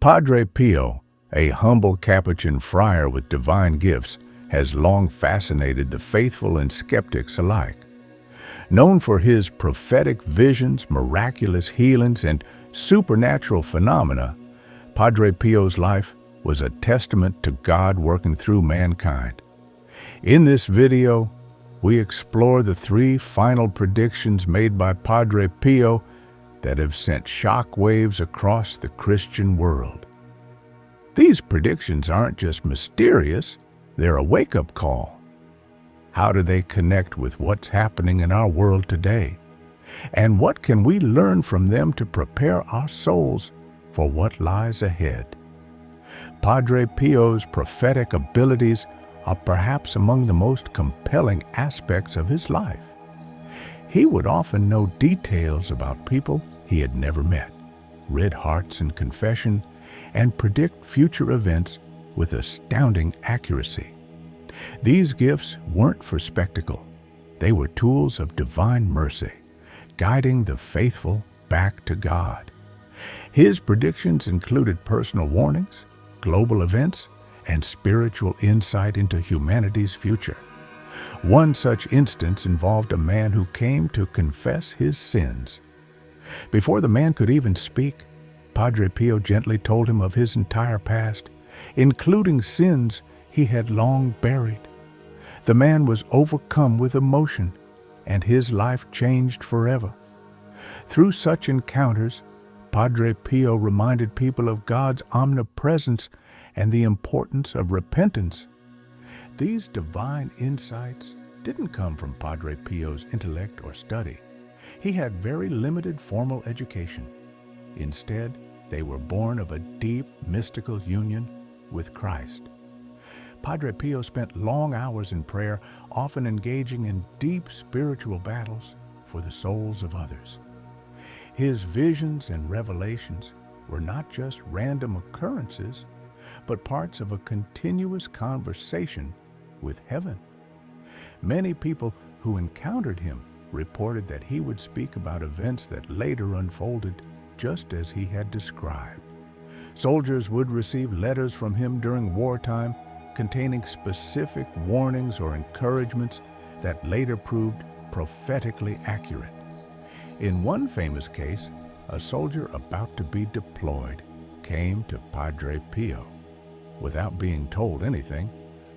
Padre Pio, a humble Capuchin friar with divine gifts, has long fascinated the faithful and skeptics alike. Known for his prophetic visions, miraculous healings, and supernatural phenomena, Padre Pio's life was a testament to God working through mankind. In this video, we explore the 3 final predictions made by Padre Pio that have sent shock waves across the Christian world. These predictions aren't just mysterious, they're a wake-up call. How do they connect with what's happening in our world today? And what can we learn from them to prepare our souls for what lies ahead? Padre Pio's prophetic abilities are perhaps among the most compelling aspects of his life. He would often know details about people he had never met, read hearts in confession, and predict future events with astounding accuracy. These gifts weren't for spectacle. They were tools of divine mercy, guiding the faithful back to God. His predictions included personal warnings, global events, and spiritual insight into humanity's future. One such instance involved a man who came to confess his sins. Before the man could even speak, Padre Pio gently told him of his entire past, including sins he had long buried. The man was overcome with emotion, and his life changed forever. Through such encounters, Padre Pio reminded people of God's omnipresence and the importance of repentance. These divine insights didn't come from Padre Pio's intellect or study. He had very limited formal education. Instead, they were born of a deep mystical union with Christ. Padre Pio spent long hours in prayer, often engaging in deep spiritual battles for the souls of others. His visions and revelations were not just random occurrences, but parts of a continuous conversation with heaven. Many people who encountered him reported that he would speak about events that later unfolded just as he had described. Soldiers would receive letters from him during wartime containing specific warnings or encouragements that later proved prophetically accurate. In one famous case, a soldier about to be deployed came to Padre Pio. Without being told anything,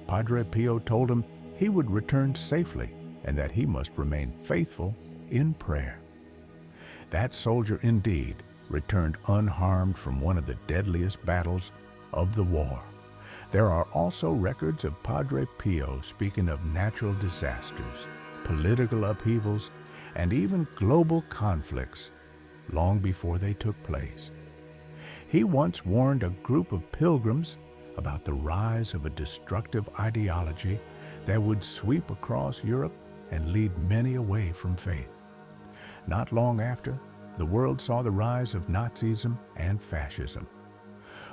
Padre Pio told him he would return safely and that he must remain faithful in prayer. That soldier indeed returned unharmed from one of the deadliest battles of the war. There are also records of Padre Pio speaking of natural disasters, political upheavals, and even global conflicts long before they took place. He once warned a group of pilgrims about the rise of a destructive ideology that would sweep across Europe and lead many away from faith. Not long after, the world saw the rise of Nazism and fascism.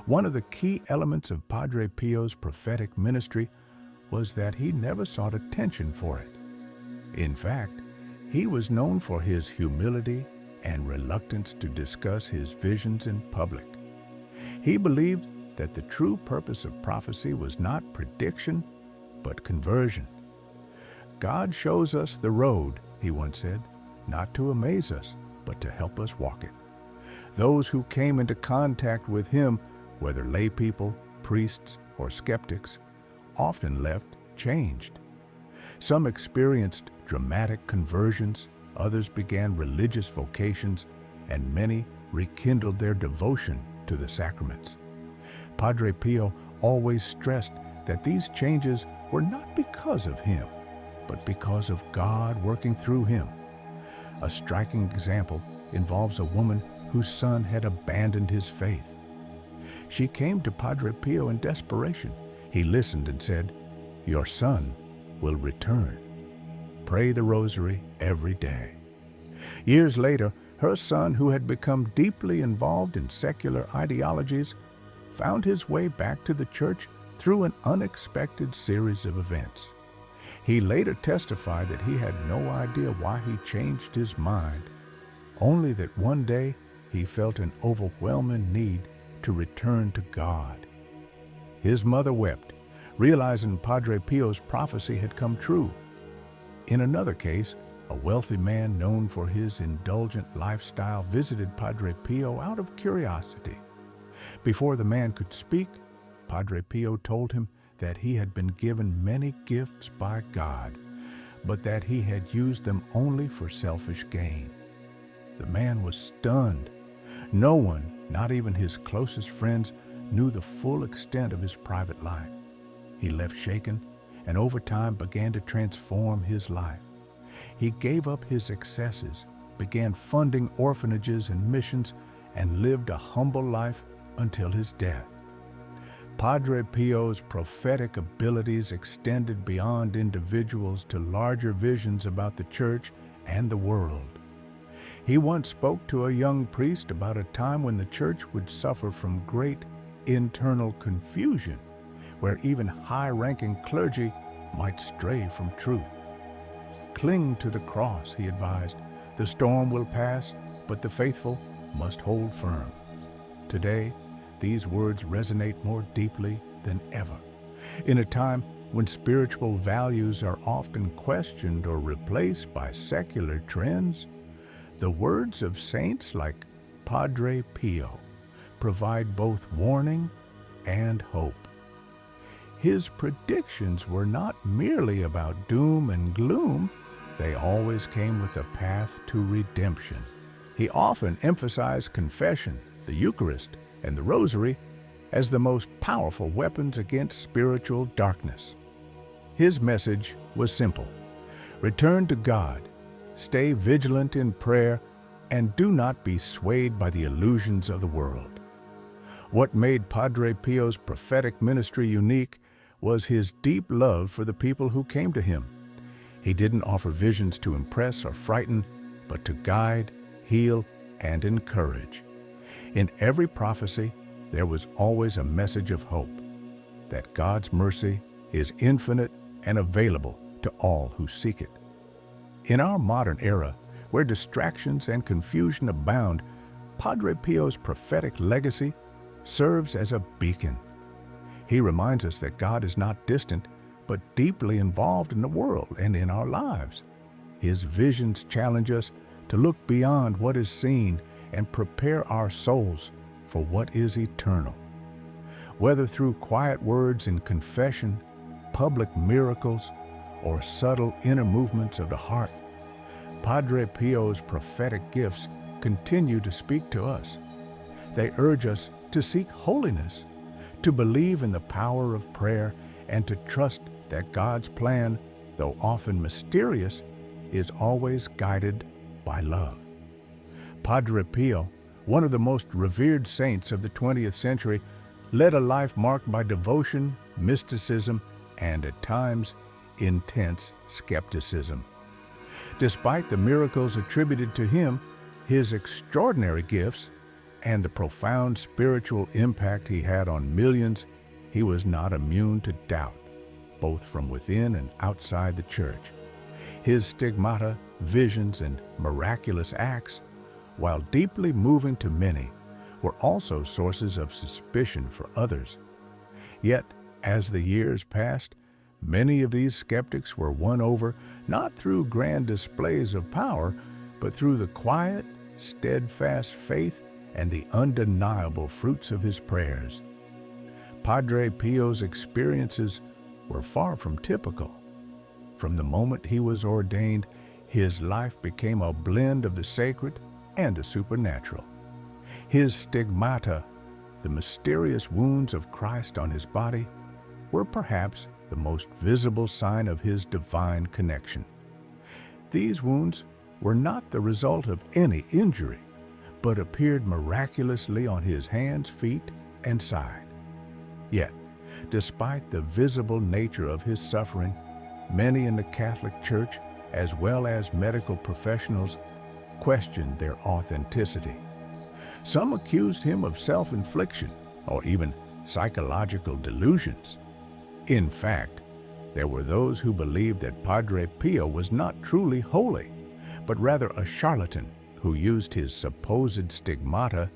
One of the key elements of Padre Pio's prophetic ministry was that he never sought attention for it. In fact, he was known for his humility and reluctance to discuss his visions in public. He believed that the true purpose of prophecy was not prediction, but conversion. God shows us the road, he once said, not to amaze us, but to help us walk it. Those who came into contact with him, whether lay people, priests, or skeptics, often left changed. Some experienced dramatic conversions, others began religious vocations, and many rekindled their devotion to the sacraments. Padre Pio always stressed that these changes were not because of him, but because of God working through him. A striking example involves a woman whose son had abandoned his faith. She came to Padre Pio in desperation. He listened and said, "Your son will return. Pray the rosary every day." Years later, her son, who had become deeply involved in secular ideologies, found his way back to the church through an unexpected series of events. He later testified that he had no idea why he changed his mind, only that one day he felt an overwhelming need to return to God. His mother wept, realizing Padre Pio's prophecy had come true. In another case, a wealthy man known for his indulgent lifestyle visited Padre Pio out of curiosity. Before the man could speak, Padre Pio told him that he had been given many gifts by God, but that he had used them only for selfish gain. The man was stunned. No one, not even his closest friends, knew the full extent of his private life. He left shaken and over time began to transform his life. He gave up his excesses, began funding orphanages and missions, and lived a humble life until his death. Padre Pio's prophetic abilities extended beyond individuals to larger visions about the church and the world. He once spoke to a young priest about a time when the church would suffer from great internal confusion, where even high-ranking clergy might stray from truth. Cling to the cross, he advised. The storm will pass, but the faithful must hold firm. Today, these words resonate more deeply than ever. In a time when spiritual values are often questioned or replaced by secular trends, the words of saints like Padre Pio provide both warning and hope. His predictions were not merely about doom and gloom, they always came with a path to redemption. He often emphasized confession, the Eucharist, and the Rosary as the most powerful weapons against spiritual darkness. His message was simple: return to God, stay vigilant in prayer, and do not be swayed by the illusions of the world. What made Padre Pio's prophetic ministry unique was his deep love for the people who came to him. He didn't offer visions to impress or frighten, but to guide, heal, and encourage. In every prophecy, there was always a message of hope, that God's mercy is infinite and available to all who seek it. In our modern era, where distractions and confusion abound, Padre Pio's prophetic legacy serves as a beacon. He reminds us that God is not distant, but deeply involved in the world and in our lives. His visions challenge us to look beyond what is seen and prepare our souls for what is eternal. Whether through quiet words in confession, public miracles, or subtle inner movements of the heart, Padre Pio's prophetic gifts continue to speak to us. They urge us to seek holiness, to believe in the power of prayer, and to trust that God's plan, though often mysterious, is always guided by love. Padre Pio, one of the most revered saints of the 20th century, led a life marked by devotion, mysticism, and at times, intense skepticism. Despite the miracles attributed to him, his extraordinary gifts, and the profound spiritual impact he had on millions, he was not immune to doubt, both from within and outside the church. His stigmata, visions, and miraculous acts, while deeply moving to many, were also sources of suspicion for others. Yet, as the years passed, many of these skeptics were won over not through grand displays of power, but through the quiet, steadfast faith and the undeniable fruits of his prayers. Padre Pio's experiences were far from typical. From the moment he was ordained, his life became a blend of the sacred and the supernatural. His stigmata, the mysterious wounds of Christ on his body, were perhaps the most visible sign of his divine connection. These wounds were not the result of any injury, but appeared miraculously on his hands, feet, and side. Yet, despite the visible nature of his suffering, many in the Catholic Church, as well as medical professionals, questioned their authenticity. Some accused him of self-infliction or even psychological delusions. In fact, there were those who believed that Padre Pio was not truly holy, but rather a charlatan who used his supposed stigmata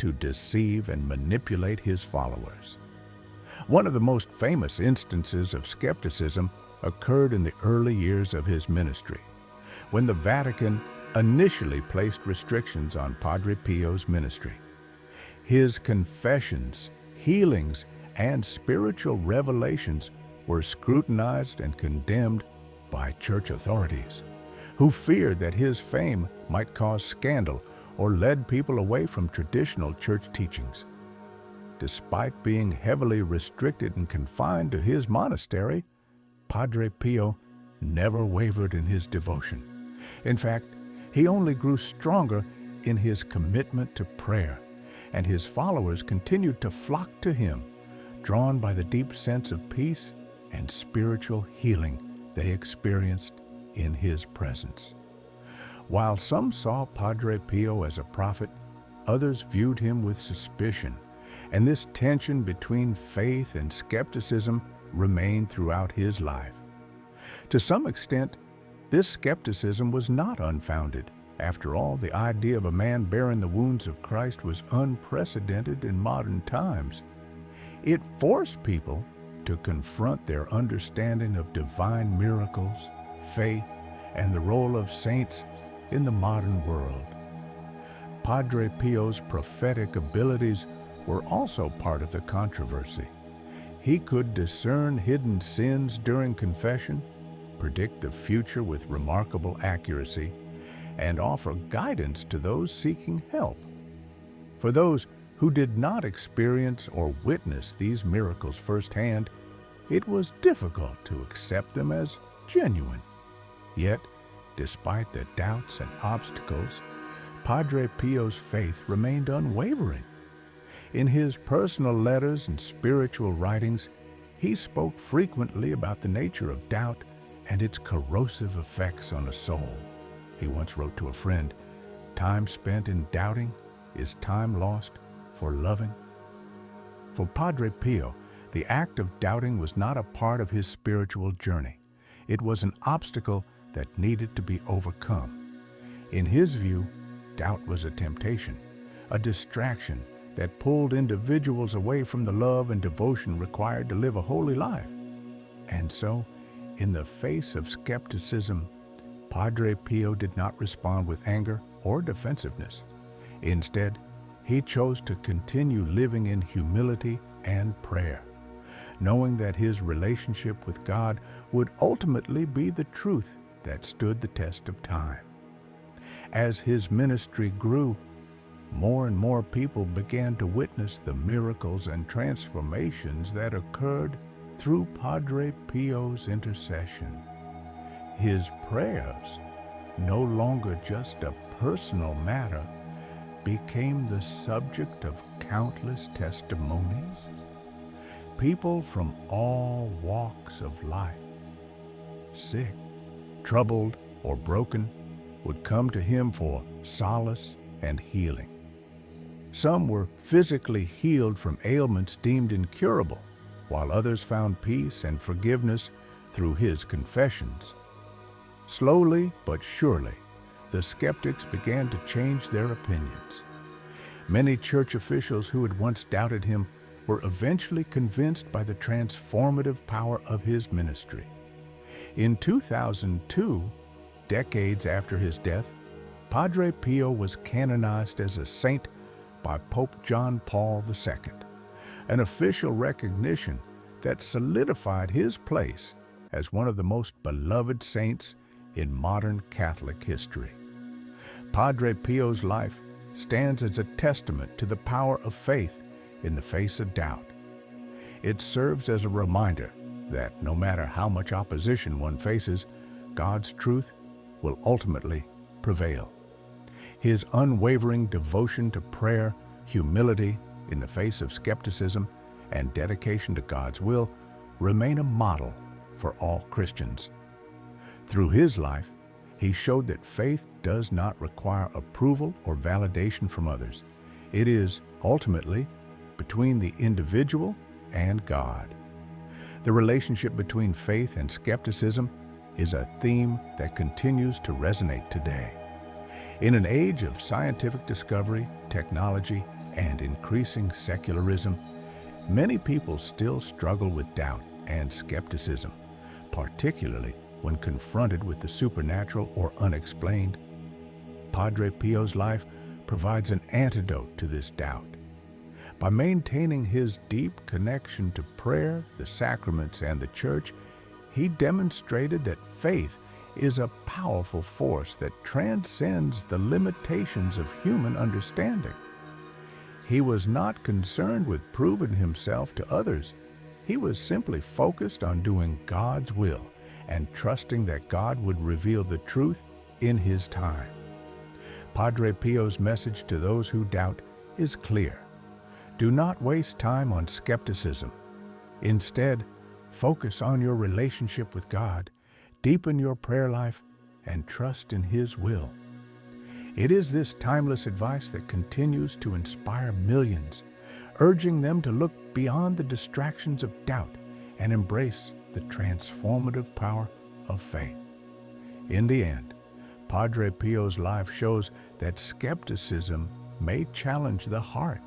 to deceive and manipulate his followers. One of the most famous instances of skepticism occurred in the early years of his ministry, when the Vatican initially placed restrictions on Padre Pio's ministry. His confessions, healings, and spiritual revelations were scrutinized and condemned by church authorities, who feared that his fame might cause scandal or lead people away from traditional church teachings. Despite being heavily restricted and confined to his monastery, Padre Pio never wavered in his devotion. In fact, he only grew stronger in his commitment to prayer, and his followers continued to flock to him, drawn by the deep sense of peace and spiritual healing they experienced in his presence. While some saw Padre Pio as a prophet, others viewed him with suspicion, and this tension between faith and skepticism remained throughout his life. To some extent, this skepticism was not unfounded. After all, the idea of a man bearing the wounds of Christ was unprecedented in modern times. It forced people to confront their understanding of divine miracles, faith, and the role of saints in the modern world. Padre Pio's prophetic abilities were also part of the controversy. He could discern hidden sins during confession, predict the future with remarkable accuracy, and offer guidance to those seeking help. For those who did not experience or witness these miracles firsthand, it was difficult to accept them as genuine. Yet, despite the doubts and obstacles, Padre Pio's faith remained unwavering. In his personal letters and spiritual writings, he spoke frequently about the nature of doubt and its corrosive effects on a soul. He once wrote to a friend, "Time spent in doubting is time lost for loving." For Padre Pio, the act of doubting was not a part of his spiritual journey. It was an obstacle that needed to be overcome. In his view, doubt was a temptation, a distraction that pulled individuals away from the love and devotion required to live a holy life. And so, in the face of skepticism, Padre Pio did not respond with anger or defensiveness. Instead, he chose to continue living in humility and prayer, knowing that his relationship with God would ultimately be the truth that stood the test of time. As his ministry grew, more and more people began to witness the miracles and transformations that occurred through Padre Pio's intercession. His prayers, no longer just a personal matter, became the subject of countless testimonies. People from all walks of life, sick, troubled, or broken, would come to him for solace and healing. Some were physically healed from ailments deemed incurable, while others found peace and forgiveness through his confessions. Slowly but surely, the skeptics began to change their opinions. Many church officials who had once doubted him were eventually convinced by the transformative power of his ministry. In 2002, decades after his death, Padre Pio was canonized as a saint by Pope John Paul II, an official recognition that solidified his place as one of the most beloved saints in modern Catholic history. Padre Pio's life stands as a testament to the power of faith in the face of doubt. It serves as a reminder that no matter how much opposition one faces, God's truth will ultimately prevail. His unwavering devotion to prayer, humility in the face of skepticism, and dedication to God's will remain a model for all Christians. Through his life, he showed that faith does not require approval or validation from others. It is ultimately between the individual and God. The relationship between faith and skepticism is a theme that continues to resonate today. In an age of scientific discovery, technology, and increasing secularism, many people still struggle with doubt and skepticism, particularly when confronted with the supernatural or unexplained. Padre Pio's life provides an antidote to this doubt. By maintaining his deep connection to prayer, the sacraments, and the Church, he demonstrated that faith is a powerful force that transcends the limitations of human understanding. He was not concerned with proving himself to others. He was simply focused on doing God's will and trusting that God would reveal the truth in His time. Padre Pio's message to those who doubt is clear. Do not waste time on skepticism. Instead, focus on your relationship with God, deepen your prayer life, and trust in His will. It is this timeless advice that continues to inspire millions, urging them to look beyond the distractions of doubt and embrace the transformative power of faith. In the end, Padre Pio's life shows that skepticism may challenge the heart,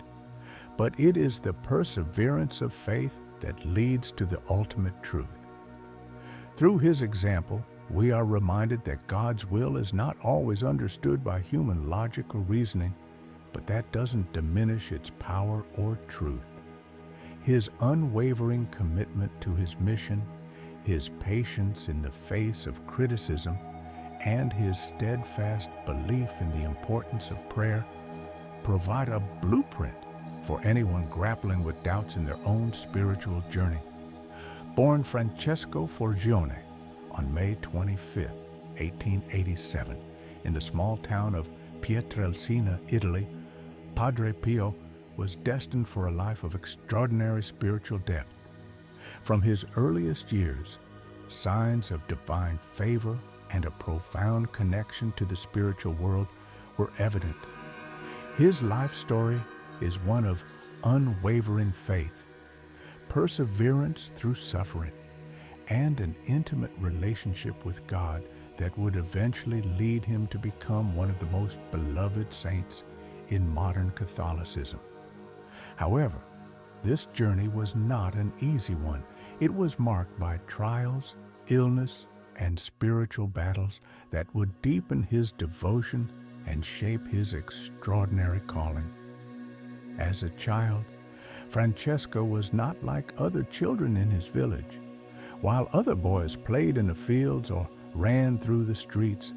but it is the perseverance of faith that leads to the ultimate truth. Through his example, we are reminded that God's will is not always understood by human logic or reasoning, but that doesn't diminish its power or truth. His unwavering commitment to his mission, his patience in the face of criticism, and his steadfast belief in the importance of prayer provide a blueprint for anyone grappling with doubts in their own spiritual journey. Born Francesco Forgione on May 25, 1887, in the small town of Pietrelcina, Italy, Padre Pio was destined for a life of extraordinary spiritual depth. From his earliest years, signs of divine favor and a profound connection to the spiritual world were evident. His life story is one of unwavering faith, perseverance through suffering, and an intimate relationship with God that would eventually lead him to become one of the most beloved saints in modern Catholicism. However, this journey was not an easy one. It was marked by trials, illness, and spiritual battles that would deepen his devotion and shape his extraordinary calling. As a child, Francesco was not like other children in his village. While other boys played in the fields or ran through the streets,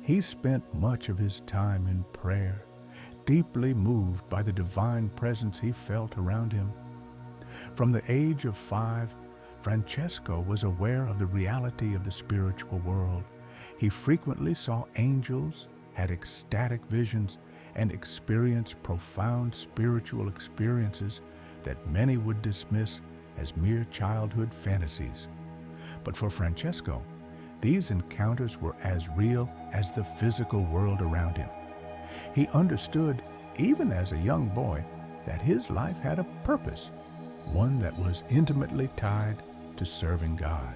he spent much of his time in prayer, deeply moved by the divine presence he felt around him. From the age of 5, Francesco was aware of the reality of the spiritual world. He frequently saw angels, had ecstatic visions, and experienced profound spiritual experiences that many would dismiss as mere childhood fantasies. But for Francesco, these encounters were as real as the physical world around him. He understood, even as a young boy, that his life had a purpose, one that was intimately tied to serving God.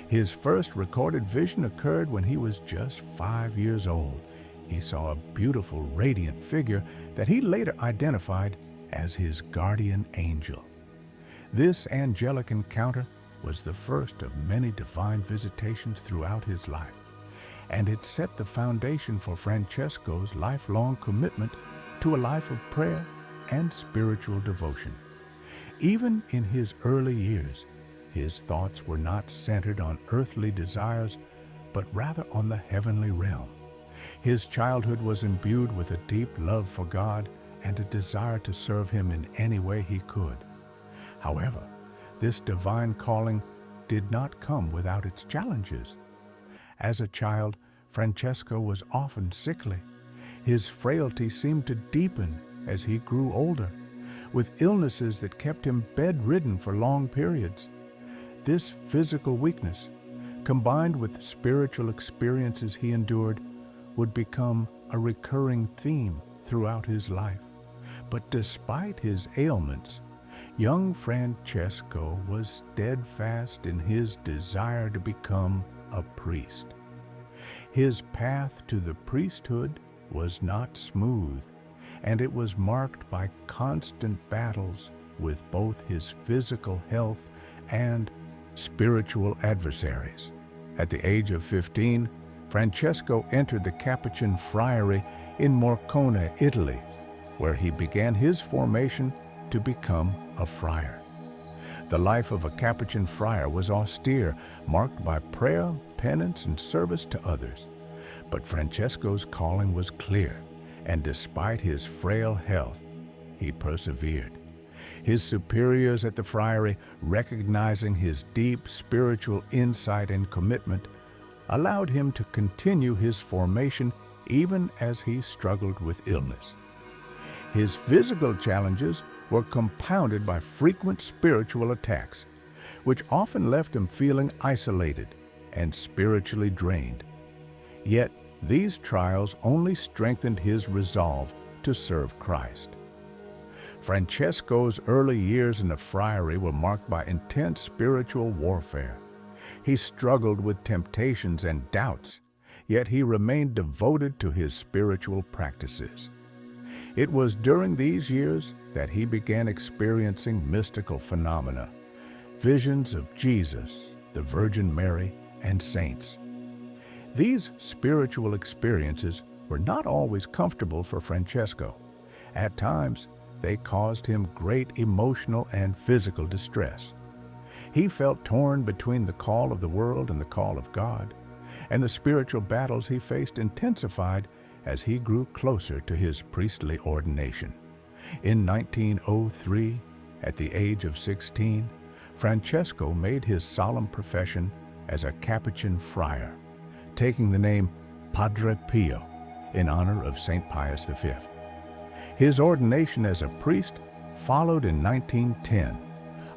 His first recorded vision occurred when he was just 5 years old. He saw a beautiful, radiant figure that he later identified as his guardian angel. This angelic encounter was the first of many divine visitations throughout his life, and it set the foundation for Francesco's lifelong commitment to a life of prayer and spiritual devotion. Even in his early years, his thoughts were not centered on earthly desires, but rather on the heavenly realm. His childhood was imbued with a deep love for God and a desire to serve Him in any way he could. However, this divine calling did not come without its challenges. As a child, Francesco was often sickly. His frailty seemed to deepen as he grew older, with illnesses that kept him bedridden for long periods. This physical weakness, combined with spiritual experiences he endured, would become a recurring theme throughout his life. But despite his ailments, young Francesco was steadfast in his desire to become a priest. His path to the priesthood was not smooth, and it was marked by constant battles with both his physical health and spiritual adversaries. At the age of 15, Francesco entered the Capuchin friary in Morcone, Italy, where he began his formation to become a friar. The life of a Capuchin friar was austere, marked by prayer, penance, and service to others. But Francesco's calling was clear, and despite his frail health, he persevered. His superiors at the friary, recognizing his deep spiritual insight and commitment, allowed him to continue his formation even as he struggled with illness. His physical challenges were compounded by frequent spiritual attacks, which often left him feeling isolated and spiritually drained. Yet, these trials only strengthened his resolve to serve Christ. Francesco's early years in the friary were marked by intense spiritual warfare. He struggled with temptations and doubts, yet he remained devoted to his spiritual practices. It was during these years that he began experiencing mystical phenomena, visions of Jesus, the Virgin Mary, and saints. These spiritual experiences were not always comfortable for Francesco. At times, they caused him great emotional and physical distress. He felt torn between the call of the world and the call of God, and the spiritual battles he faced intensified as he grew closer to his priestly ordination. In 1903, at the age of 16, Francesco made his solemn profession as a Capuchin friar, taking the name Padre Pio in honor of St. Pius V. His ordination as a priest followed in 1910,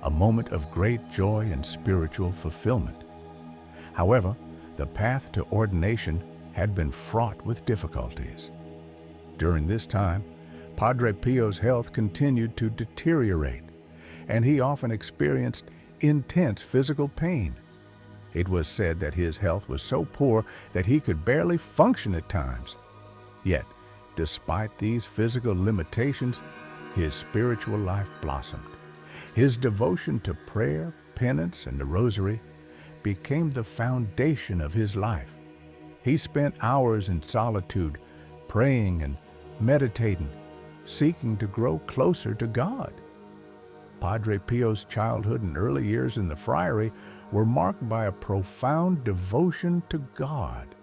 a moment of great joy and spiritual fulfillment. However, the path to ordination had been fraught with difficulties. During this time, Padre Pio's health continued to deteriorate, and he often experienced intense physical pain. It was said that his health was so poor that he could barely function at times. Yet, despite these physical limitations, his spiritual life blossomed. His devotion to prayer, penance, and the rosary became the foundation of his life. He spent hours in solitude, praying and meditating, seeking to grow closer to God. Padre Pio's childhood and early years in the friary were marked by a profound devotion to God,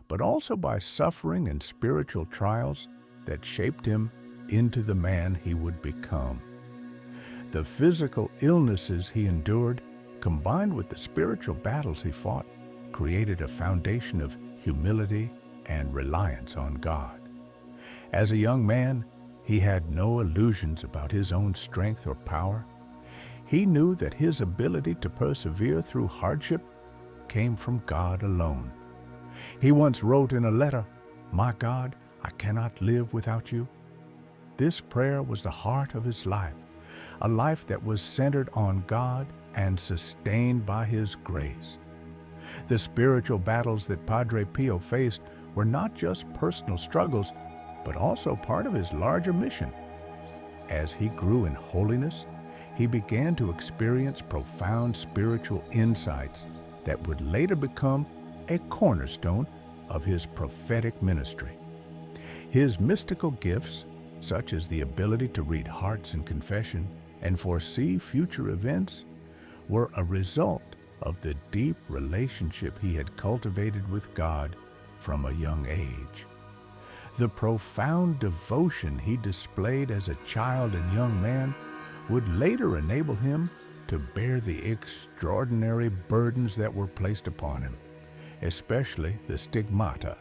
but also by suffering and spiritual trials that shaped him into the man he would become. The physical illnesses he endured, combined with the spiritual battles he fought, created a foundation of humility and reliance on God. As a young man, he had no illusions about his own strength or power. He knew that his ability to persevere through hardship came from God alone. He once wrote in a letter, "My God, I cannot live without you." This prayer was the heart of his life, a life that was centered on God and sustained by His grace. The spiritual battles that Padre Pio faced were not just personal struggles, but also part of his larger mission. As he grew in holiness, he began to experience profound spiritual insights that would later become a cornerstone of his prophetic ministry. His mystical gifts, such as the ability to read hearts in confession and foresee future events, were a result of the deep relationship he had cultivated with God from a young age. The profound devotion he displayed as a child and young man would later enable him to bear the extraordinary burdens that were placed upon him, especially the stigmata,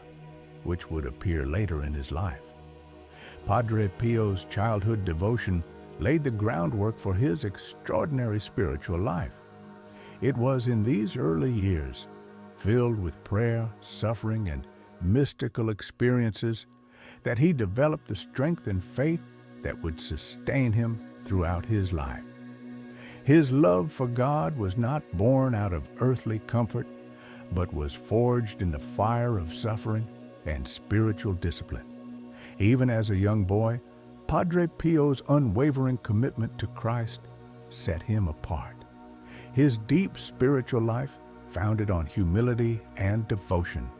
which would appear later in his life. Padre Pio's childhood devotion laid the groundwork for his extraordinary spiritual life. It was in these early years, filled with prayer, suffering, and mystical experiences, that he developed the strength and faith that would sustain him throughout his life. His love for God was not born out of earthly comfort, but was forged in the fire of suffering and spiritual discipline. Even as a young boy, Padre Pio's unwavering commitment to Christ set him apart. His deep spiritual life, founded on humility and devotion,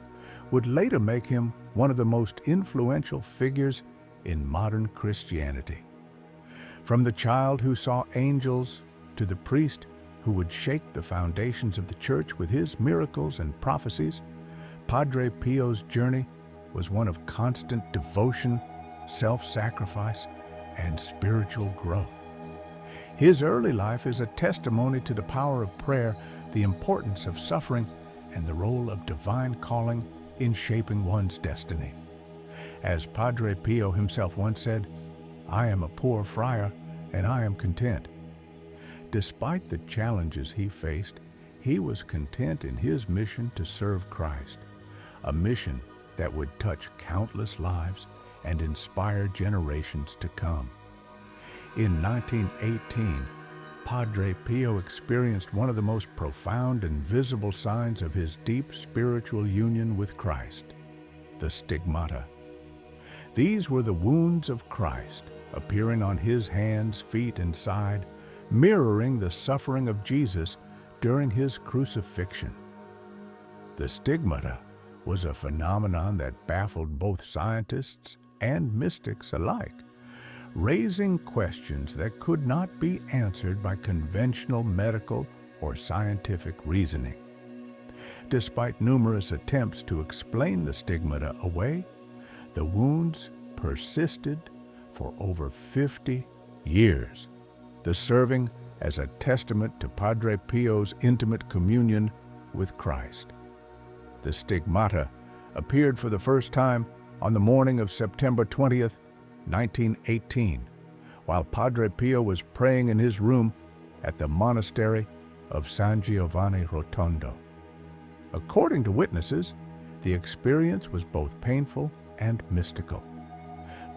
would later make him one of the most influential figures in modern Christianity. From the child who saw angels to the priest who would shake the foundations of the church with his miracles and prophecies, Padre Pio's journey was one of constant devotion, self-sacrifice, and spiritual growth. His early life is a testimony to the power of prayer, the importance of suffering, and the role of divine calling in shaping one's destiny. As Padre Pio himself once said, "I am a poor friar, and I am content." Despite the challenges he faced, he was content in his mission to serve Christ, a mission that would touch countless lives and inspire generations to come. In 1918, Padre Pio experienced one of the most profound and visible signs of his deep spiritual union with Christ, the stigmata. These were the wounds of Christ, appearing on his hands, feet, and side, mirroring the suffering of Jesus during his crucifixion. The stigmata was a phenomenon that baffled both scientists and mystics alike, raising questions that could not be answered by conventional medical or scientific reasoning. Despite numerous attempts to explain the stigmata away, the wounds persisted for over 50 years, thus serving as a testament to Padre Pio's intimate communion with Christ. The stigmata appeared for the first time on the morning of September 20th, 1918, while Padre Pio was praying in his room at the monastery of San Giovanni Rotondo. According to witnesses, the experience was both painful and mystical.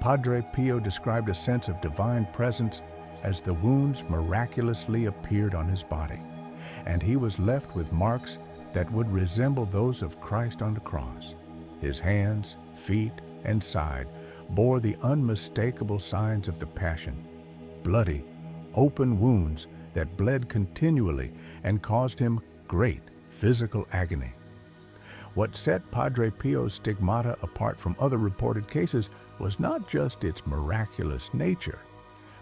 Padre Pio described a sense of divine presence as the wounds miraculously appeared on his body, and he was left with marks that would resemble those of Christ on the cross. His hands, feet, and side bore the unmistakable signs of the Passion, bloody, open wounds that bled continually and caused him great physical agony. What set Padre Pio's stigmata apart from other reported cases was not just its miraculous nature,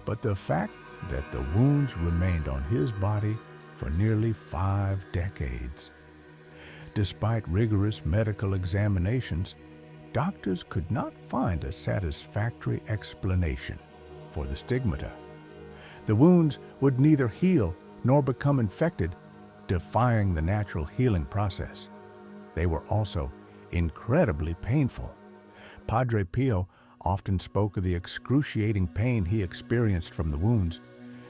but the fact that the wounds remained on his body for nearly 5 decades. Despite rigorous medical examinations, doctors could not find a satisfactory explanation for the stigmata. The wounds would neither heal nor become infected, defying the natural healing process. They were also incredibly painful. Padre Pio often spoke of the excruciating pain he experienced from the wounds,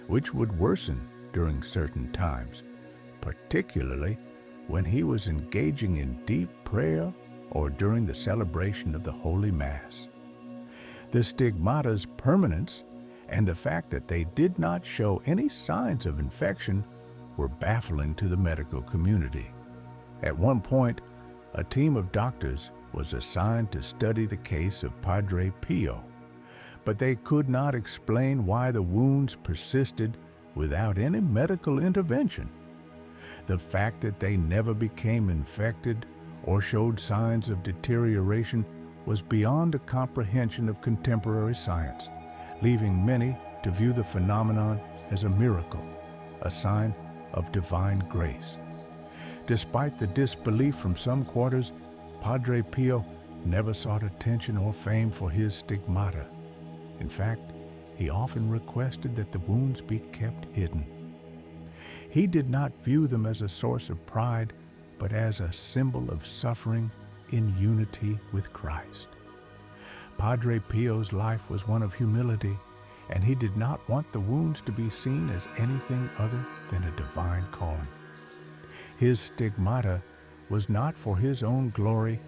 which would worsen during certain times, particularly when he was engaging in deep prayer or during the celebration of the Holy Mass. The stigmata's permanence and the fact that they did not show any signs of infection were baffling to the medical community. At one point, a team of doctors was assigned to study the case of Padre Pio, but they could not explain why the wounds persisted without any medical intervention. The fact that they never became infected or showed signs of deterioration was beyond the comprehension of contemporary science, leaving many to view the phenomenon as a miracle, a sign of divine grace. Despite the disbelief from some quarters, Padre Pio never sought attention or fame for his stigmata. In fact, he often requested that the wounds be kept hidden. He did not view them as a source of pride, but as a symbol of suffering in unity with Christ. Padre Pio's life was one of humility, and he did not want the wounds to be seen as anything other than a divine calling. His stigmata was not for his own glory,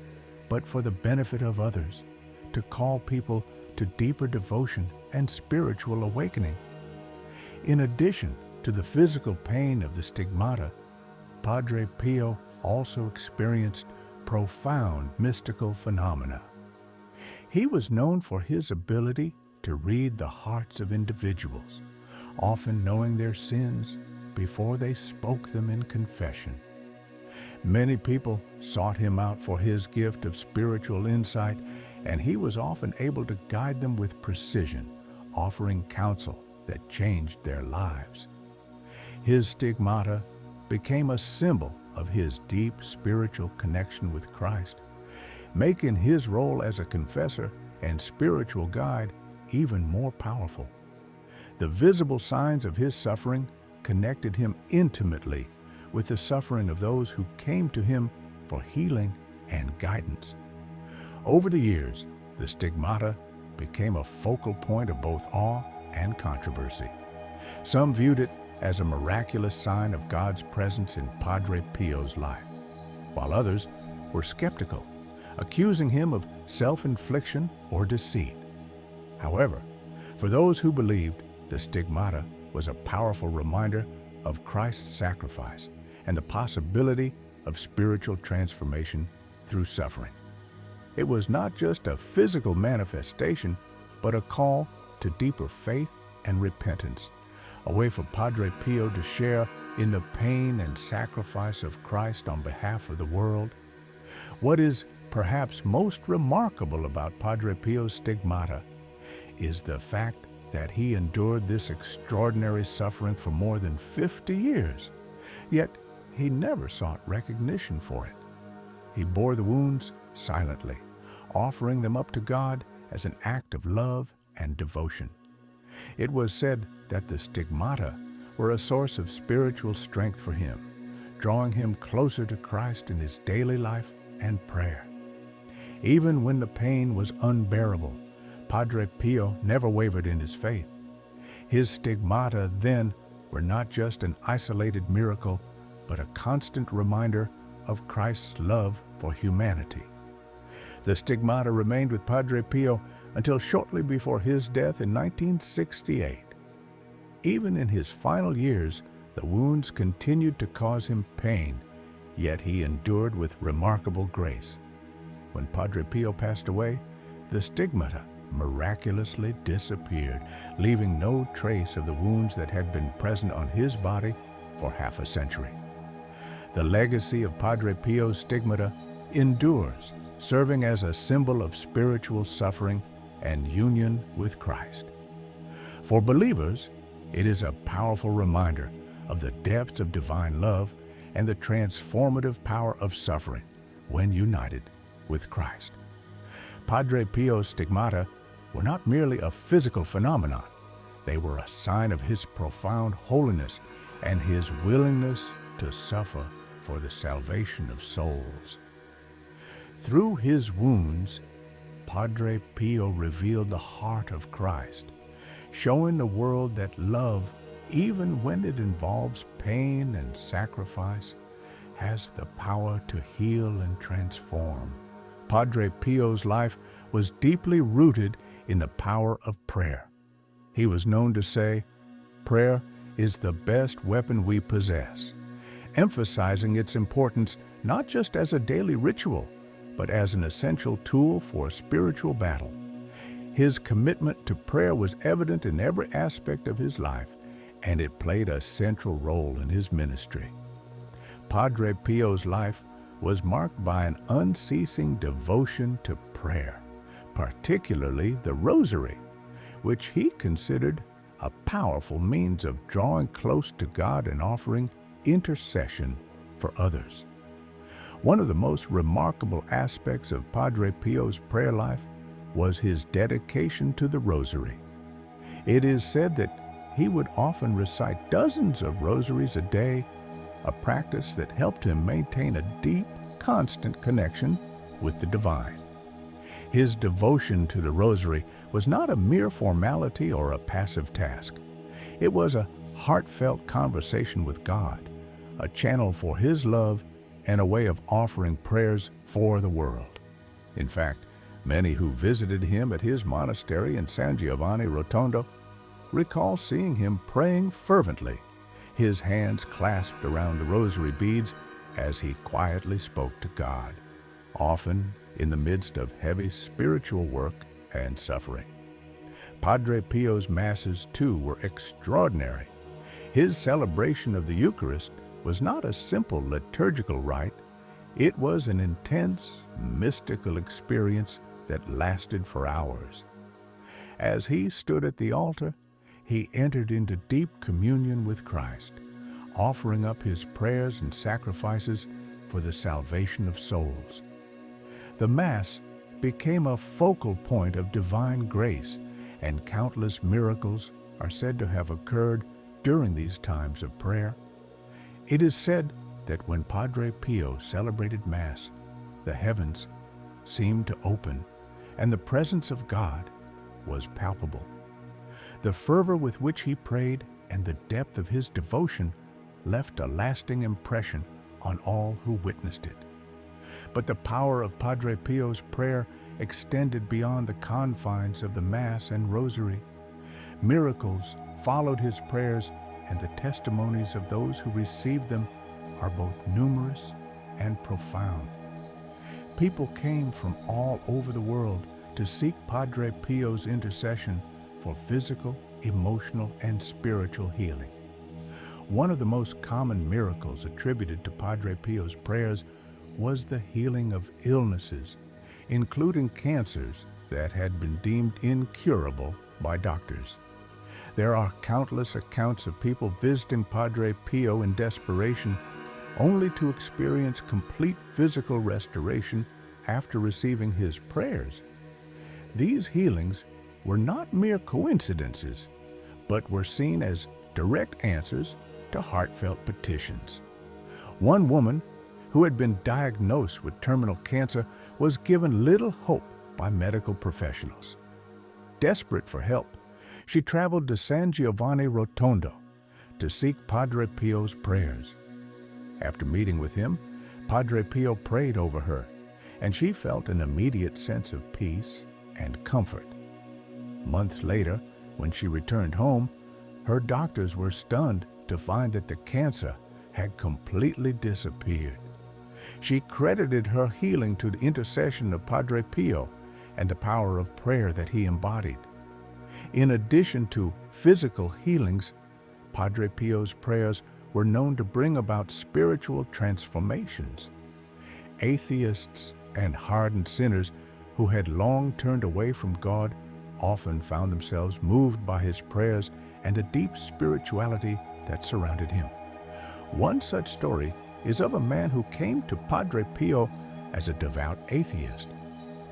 but for the benefit of others, to call people to deeper devotion and spiritual awakening. In addition to the physical pain of the stigmata, Padre Pio also experienced profound mystical phenomena. He was known for his ability to read the hearts of individuals, often knowing their sins before they spoke them in confession. Many people sought him out for his gift of spiritual insight, and he was often able to guide them with precision, offering counsel that changed their lives. His stigmata became a symbol of his deep spiritual connection with Christ, making his role as a confessor and spiritual guide even more powerful. The visible signs of his suffering connected him intimately with the suffering of those who came to him for healing and guidance. Over the years, the stigmata became a focal point of both awe and controversy. Some viewed it as a miraculous sign of God's presence in Padre Pio's life, while others were skeptical, accusing him of self-infliction or deceit. However, for those who believed, the stigmata was a powerful reminder of Christ's sacrifice and the possibility of spiritual transformation through suffering. It was not just a physical manifestation, but a call to deeper faith and repentance, a way for Padre Pio to share in the pain and sacrifice of Christ on behalf of the world. What is perhaps most remarkable about Padre Pio's stigmata is the fact that he endured this extraordinary suffering for more than 50 years, yet he never sought recognition for it. He bore the wounds silently, offering them up to God as an act of love and devotion. It was said that the stigmata were a source of spiritual strength for him, drawing him closer to Christ in his daily life and prayer. Even when the pain was unbearable, Padre Pio never wavered in his faith. His stigmata then were not just an isolated miracle, but a constant reminder of Christ's love for humanity. The stigmata remained with Padre Pio until shortly before his death in 1968. Even in his final years, the wounds continued to cause him pain, yet he endured with remarkable grace. When Padre Pio passed away, the stigmata miraculously disappeared, leaving no trace of the wounds that had been present on his body for half a century. The legacy of Padre Pio's stigmata endures, serving as a symbol of spiritual suffering and union with Christ. For believers, it is a powerful reminder of the depths of divine love and the transformative power of suffering when united with Christ. Padre Pio's stigmata were not merely a physical phenomenon. They were a sign of his profound holiness and his willingness to suffer for the salvation of souls. Through his wounds, Padre Pio revealed the heart of Christ, showing the world that love, even when it involves pain and sacrifice, has the power to heal and transform. Padre Pio's life was deeply rooted in the power of prayer. He was known to say, "Prayer is the best weapon we possess," emphasizing its importance not just as a daily ritual, but as an essential tool for spiritual battle. His commitment to prayer was evident in every aspect of his life, and it played a central role in his ministry. Padre Pio's life was marked by an unceasing devotion to prayer, particularly the Rosary, which he considered a powerful means of drawing close to God and offering intercession for others. One of the most remarkable aspects of Padre Pio's prayer life was his dedication to the Rosary. It is said that he would often recite dozens of rosaries a day, a practice that helped him maintain a deep, constant connection with the divine. His devotion to the Rosary was not a mere formality or a passive task. It was a heartfelt conversation with God, a channel for his love and a way of offering prayers for the world. In fact, many who visited him at his monastery in San Giovanni Rotondo recall seeing him praying fervently, his hands clasped around the rosary beads as he quietly spoke to God, often in the midst of heavy spiritual work and suffering. Padre Pio's masses, too, were extraordinary. His celebration of the Eucharist was not a simple liturgical rite. It was an intense, mystical experience that lasted for hours. As he stood at the altar, he entered into deep communion with Christ, offering up his prayers and sacrifices for the salvation of souls. The Mass became a focal point of divine grace, and countless miracles are said to have occurred during these times of prayer. It is said that when Padre Pio celebrated Mass, the heavens seemed to open and the presence of God was palpable. The fervor with which he prayed and the depth of his devotion left a lasting impression on all who witnessed it. But the power of Padre Pio's prayer extended beyond the confines of the Mass and Rosary. Miracles followed his prayers, and the testimonies of those who received them are both numerous and profound. People came from all over the world to seek Padre Pio's intercession for physical, emotional, and spiritual healing. One of the most common miracles attributed to Padre Pio's prayers was the healing of illnesses, including cancers that had been deemed incurable by doctors. There are countless accounts of people visiting Padre Pio in desperation, only to experience complete physical restoration after receiving his prayers. These healings were not mere coincidences, but were seen as direct answers to heartfelt petitions. One woman who had been diagnosed with terminal cancer was given little hope by medical professionals. Desperate for help, she traveled to San Giovanni Rotondo to seek Padre Pio's prayers. After meeting with him, Padre Pio prayed over her, and she felt an immediate sense of peace and comfort. Months later, when she returned home, her doctors were stunned to find that the cancer had completely disappeared. She credited her healing to the intercession of Padre Pio and the power of prayer that he embodied. In addition to physical healings, Padre Pio's prayers were known to bring about spiritual transformations. Atheists and hardened sinners who had long turned away from God often found themselves moved by his prayers and a deep spirituality that surrounded him. One such story is of a man who came to Padre Pio as a devout atheist.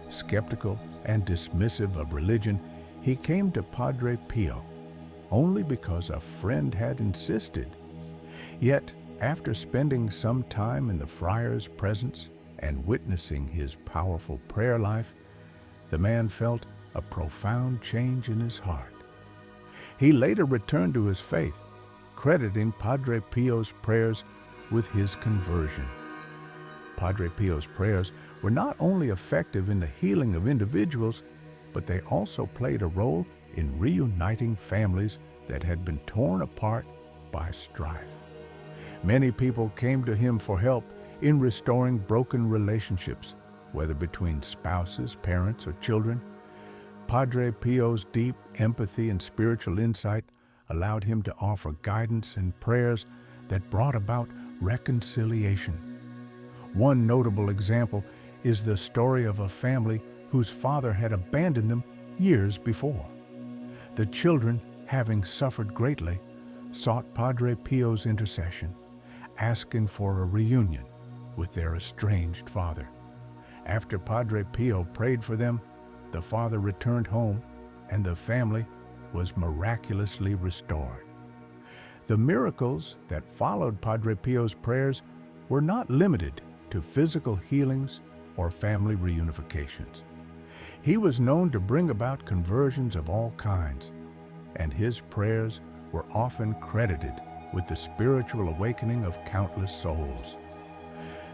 Skeptical and dismissive of religion, he came to Padre Pio only because a friend had insisted. Yet, after spending some time in the friar's presence and witnessing his powerful prayer life, the man felt a profound change in his heart. He later returned to his faith, crediting Padre Pio's prayers with his conversion. Padre Pio's prayers were not only effective in the healing of individuals, but they also played a role in reuniting families that had been torn apart by strife. Many people came to him for help in restoring broken relationships, whether between spouses, parents, or children. Padre Pio's deep empathy and spiritual insight allowed him to offer guidance and prayers that brought about reconciliation. One notable example is the story of a family whose father had abandoned them years before. The children, having suffered greatly, sought Padre Pio's intercession, asking for a reunion with their estranged father. After Padre Pio prayed for them, the father returned home and the family was miraculously restored. The miracles that followed Padre Pio's prayers were not limited to physical healings or family reunifications. He was known to bring about conversions of all kinds, and his prayers were often credited with the spiritual awakening of countless souls.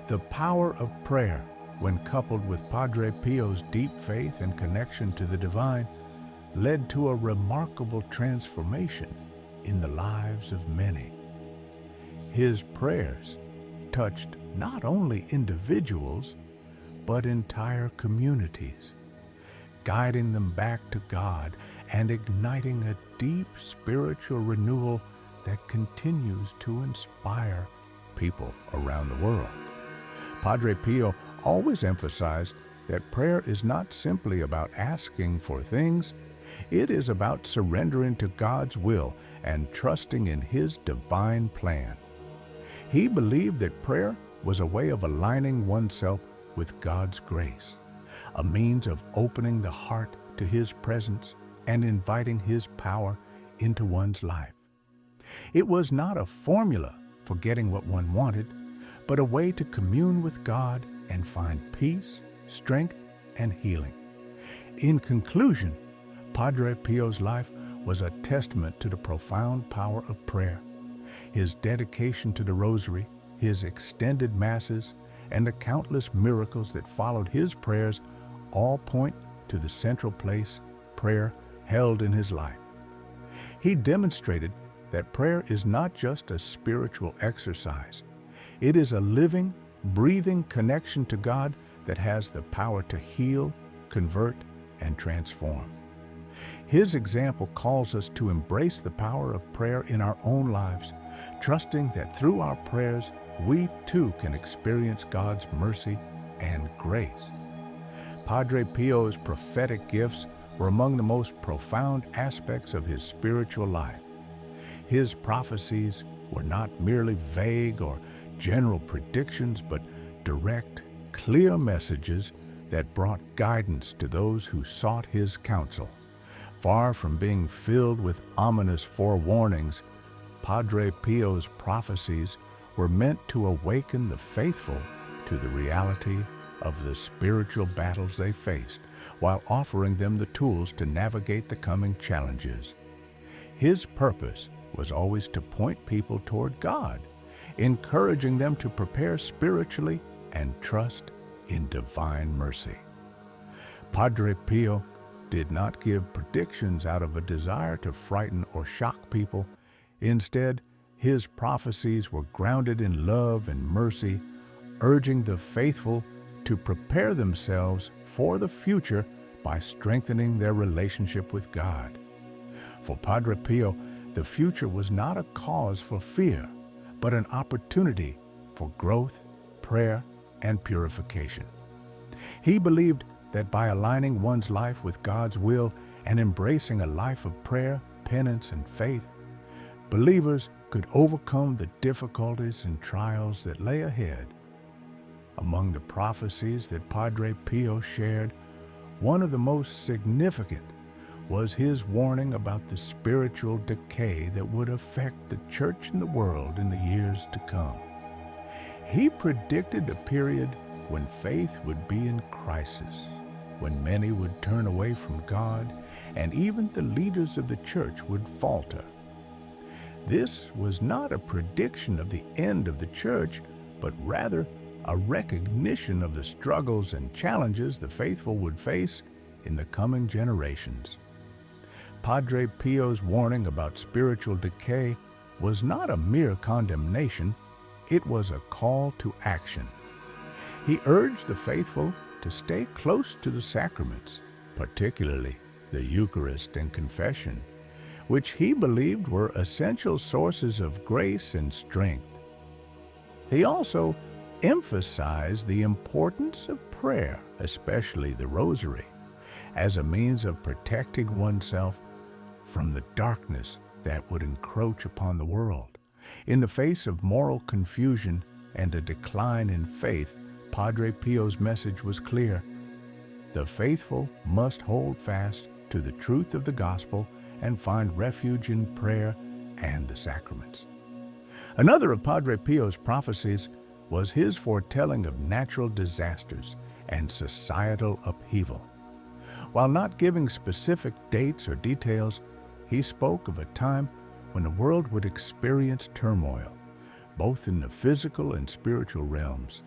The power of prayer, when coupled with Padre Pio's deep faith and connection to the divine, led to a remarkable transformation in the lives of many. His prayers touched not only individuals, but entire communities. guiding them back to God and igniting a deep spiritual renewal that continues to inspire people around the world. Padre Pio always emphasized that prayer is not simply about asking for things, it is about surrendering to God's will and trusting in His divine plan. He believed that prayer was a way of aligning oneself with God's grace, a means of opening the heart to His presence and inviting His power into one's life. It was not a formula for getting what one wanted, but a way to commune with God and find peace, strength, and healing. In conclusion, Padre Pio's life was a testament to the profound power of prayer. His dedication to the Rosary, his extended Masses, and the countless miracles that followed his prayers all point to the central place prayer held in his life. He demonstrated that prayer is not just a spiritual exercise. It is a living, breathing connection to God that has the power to heal, convert, and transform. His example calls us to embrace the power of prayer in our own lives, trusting that through our prayers, we too can experience God's mercy and grace. Padre Pio's prophetic gifts were among the most profound aspects of his spiritual life. His prophecies were not merely vague or general predictions, but direct, clear messages that brought guidance to those who sought his counsel. Far from being filled with ominous forewarnings, Padre Pio's prophecies were meant to awaken the faithful to the reality of the spiritual battles they faced, while offering them the tools to navigate the coming challenges. His purpose was always to point people toward God, encouraging them to prepare spiritually and trust in divine mercy. Padre Pio did not give predictions out of a desire to frighten or shock people. Instead, his prophecies were grounded in love and mercy, urging the faithful to prepare themselves for the future by strengthening their relationship with God. For Padre Pio, the future was not a cause for fear, but an opportunity for growth, prayer, and purification. He believed that by aligning one's life with God's will and embracing a life of prayer, penance, and faith, believers could overcome the difficulties and trials that lay ahead. Among the prophecies that Padre Pio shared, one of the most significant was his warning about the spiritual decay that would affect the church and the world in the years to come. He predicted a period when faith would be in crisis, when many would turn away from God, and even the leaders of the church would falter. This was not a prediction of the end of the church, but rather a recognition of the struggles and challenges the faithful would face in the coming generations. Padre Pio's warning about spiritual decay was not a mere condemnation, it was a call to action. He urged the faithful to stay close to the sacraments, particularly the Eucharist and confession, which he believed were essential sources of grace and strength. He also emphasized the importance of prayer, especially the Rosary, as a means of protecting oneself from the darkness that would encroach upon the world. In the face of moral confusion and a decline in faith, Padre Pio's message was clear. The faithful must hold fast to the truth of the gospel and find refuge in prayer and the sacraments. Another of Padre Pio's prophecies was his foretelling of natural disasters and societal upheaval. While not giving specific dates or details, he spoke of a time when the world would experience turmoil, both in the physical and spiritual realms.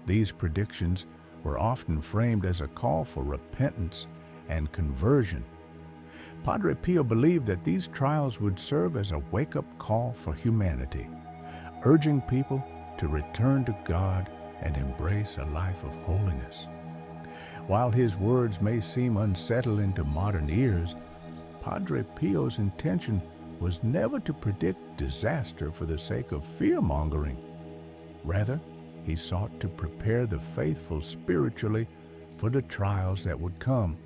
These predictions were often framed as a call for repentance and conversion. Padre Pio believed that these trials would serve as a wake-up call for humanity, urging people to return to God and embrace a life of holiness. While his words may seem unsettling to modern ears, Padre Pio's intention was never to predict disaster for the sake of fear-mongering. Rather, he sought to prepare the faithful spiritually for the trials that would come.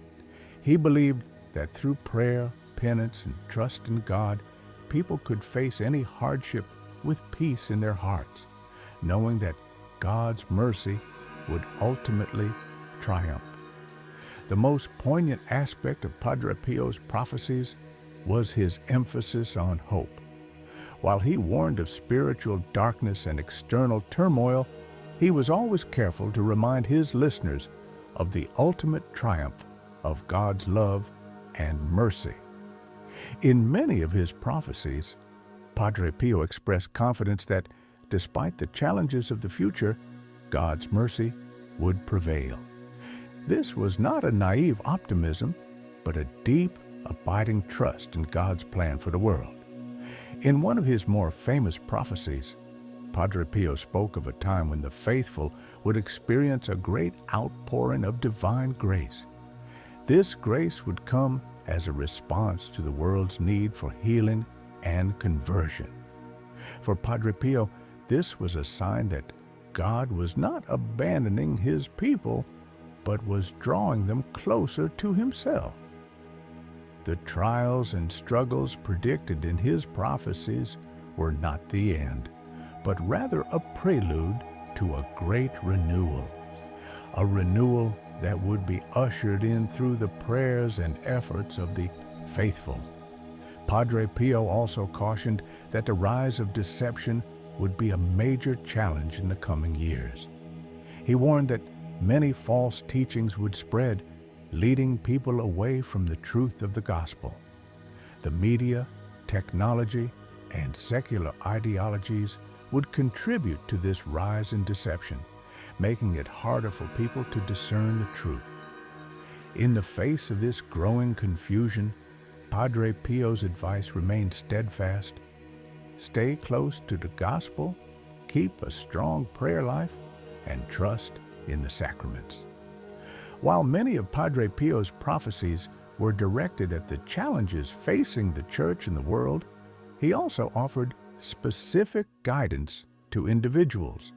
He believed that through prayer, penance, and trust in God, people could face any hardship with peace in their hearts, knowing that God's mercy would ultimately triumph. The most poignant aspect of Padre Pio's prophecies was his emphasis on hope. While he warned of spiritual darkness and external turmoil, he was always careful to remind his listeners of the ultimate triumph of God's love and mercy. In many of his prophecies, Padre Pio expressed confidence that, despite the challenges of the future, God's mercy would prevail. This was not a naive optimism, but a deep, abiding trust in God's plan for the world. In one of his more famous prophecies, Padre Pio spoke of a time when the faithful would experience a great outpouring of divine grace. This grace would come as a response to the world's need for healing and conversion. For Padre Pio, this was a sign that God was not abandoning his people, but was drawing them closer to himself. The trials and struggles predicted in his prophecies were not the end, but rather a prelude to a great renewal, a renewal that would be ushered in through the prayers and efforts of the faithful. Padre Pio also cautioned that the rise of deception would be a major challenge in the coming years. He warned that many false teachings would spread, leading people away from the truth of the gospel. The media, technology, and secular ideologies would contribute to this rise in deception, making it harder for people to discern the truth. In the face of this growing confusion, Padre Pio's advice remained steadfast: stay close to the gospel, keep a strong prayer life, and trust in the sacraments. While many of Padre Pio's prophecies were directed at the challenges facing the church and the world, he also offered specific guidance to individuals.